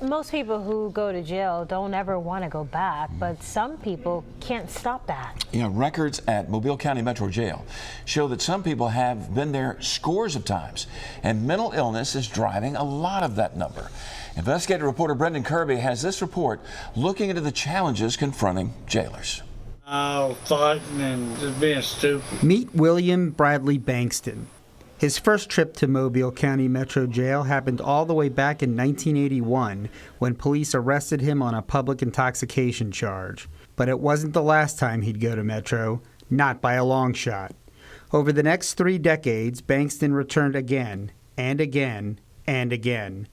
Most people who go to jail don't ever want to go back, but some people can't stop that. Yeah, records at Mobile County Metro Jail show that some people have been there scores of times, and mental illness is driving a lot of that number. Investigative reporter Brendan Kirby has this report looking into the challenges confronting jailers. Oh, fighting and just being stupid. Meet William Bradley Bankston. His first trip to Mobile County Metro Jail happened all the way back in 1981 when police arrested him on a public intoxication charge. But it wasn't the last time he'd go to Metro, not by a long shot. Over the next 3 decades, Bankston returned again and again and again.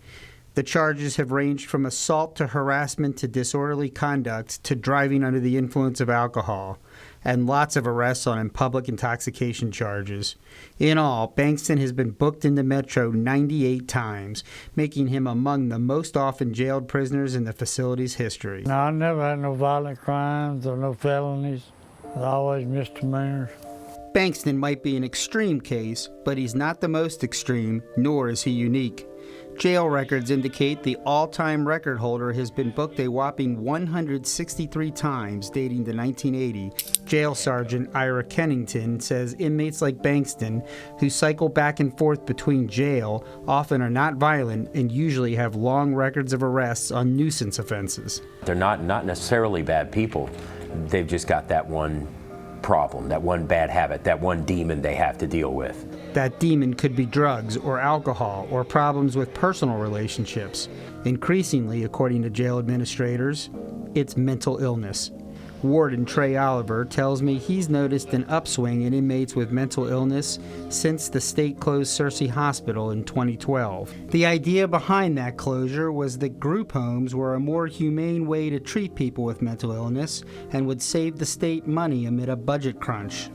The charges have ranged from assault to harassment to disorderly conduct to driving under the influence of alcohol, and lots of arrests on public intoxication charges. In all, Bankston has been booked into Metro 98 times, making him among the most often jailed prisoners in the facility's history. No, I never had no violent crimes or no felonies. Always misdemeanors. Bankston might be an extreme case, but he's not the most extreme, nor is he unique. Jail records indicate the all-time record holder has been booked a whopping 163 times, dating to 1980. Jail Sergeant Ira Kennington says inmates like Bankston, who cycle back and forth between jail, often are not violent and usually have long records of arrests on nuisance offenses. They're not necessarily bad people. They've just got that one problem, that one bad habit, that one demon they have to deal with. That demon could be drugs or alcohol or problems with personal relationships. Increasingly, according to jail administrators, it's mental illness. Warden Trey Oliver tells me he's noticed an upswing in inmates with mental illness since the state closed Searcy Hospital in 2012. The idea behind that closure was that group homes were a more humane way to treat people with mental illness and would save the state money amid a budget crunch.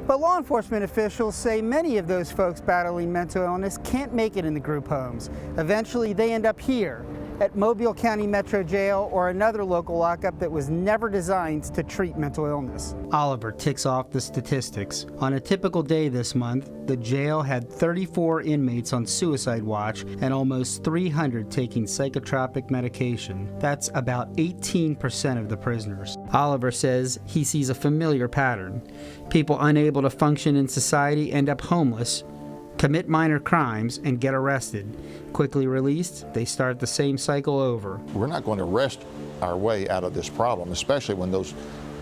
But law enforcement officials say many of those folks battling mental illness can't make it in the group homes. Eventually, they end up here at Mobile County Metro Jail or another local lockup that was never designed to treat mental illness. Oliver ticks off the statistics. On a typical day this month, the jail had 34 inmates on suicide watch and almost 300 taking psychotropic medication. That's about 18% of the prisoners. Oliver says he sees a familiar pattern. People unable to function in society end up homeless, commit minor crimes, and get arrested. Quickly released, they start the same cycle over. We're not going to rest our way out of this problem, especially when those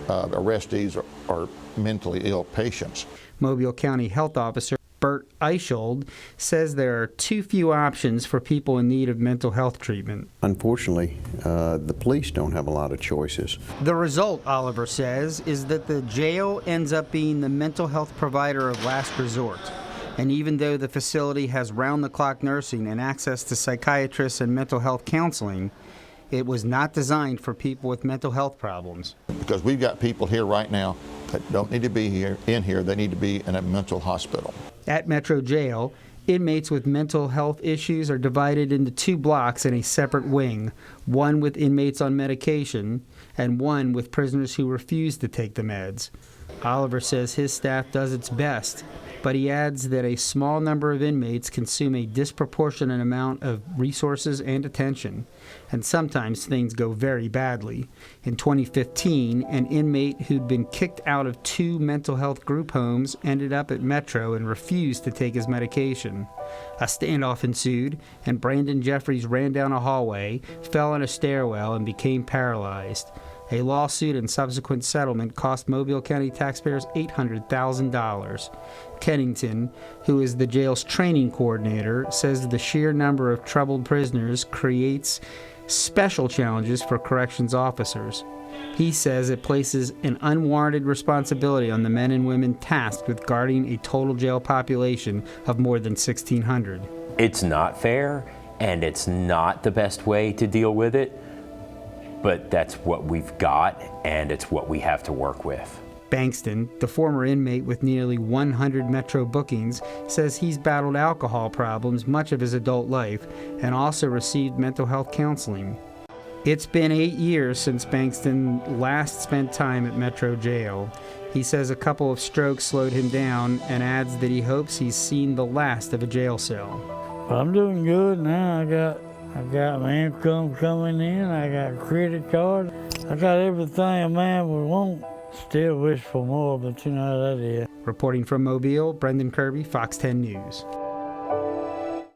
arrestees are mentally ill patients. Mobile County Health Officer Bert Eichold says there are too few options for people in need of mental health treatment. Unfortunately, the police don't have a lot of choices. The result, Oliver says, is that the jail ends up being the mental health provider of last resort. And even though the facility has round-the-clock nursing and access to psychiatrists and mental health counseling, it was not designed for people with mental health problems. Because we've got people here right now that don't need to be here, they need to be in a mental hospital. At Metro Jail, inmates with mental health issues are divided into 2 blocks in a separate wing, one with inmates on medication and one with prisoners who refuse to take the meds. Oliver says his staff does its best, but he adds that a small number of inmates consume a disproportionate amount of resources and attention, and sometimes things go very badly. In 2015, an inmate who'd been kicked out of 2 mental health group homes ended up at Metro and refused to take his medication. A standoff ensued, and Brandon Jeffries ran down a hallway, fell in a stairwell, and became paralyzed. A lawsuit and subsequent settlement cost Mobile County taxpayers $800,000. Kennington, who is the jail's training coordinator, says the sheer number of troubled prisoners creates special challenges for corrections officers. He says it places an unwarranted responsibility on the men and women tasked with guarding a total jail population of more than 1,600. It's not fair, and it's not the best way to deal with it. But that's what we've got, and it's what we have to work with. Bankston, the former inmate with nearly 100 Metro bookings, says he's battled alcohol problems much of his adult life and also received mental health counseling. It's been 8 years since Bankston last spent time at Metro Jail. He says a couple of strokes slowed him down and adds that he hopes he's seen the last of a jail cell. I'm doing good now. I got I got my income coming in. I got credit card. I got everything a man would want. Still wish for more, but you know how that is. Reporting from Mobile, Brendan Kirby, Fox 10 News.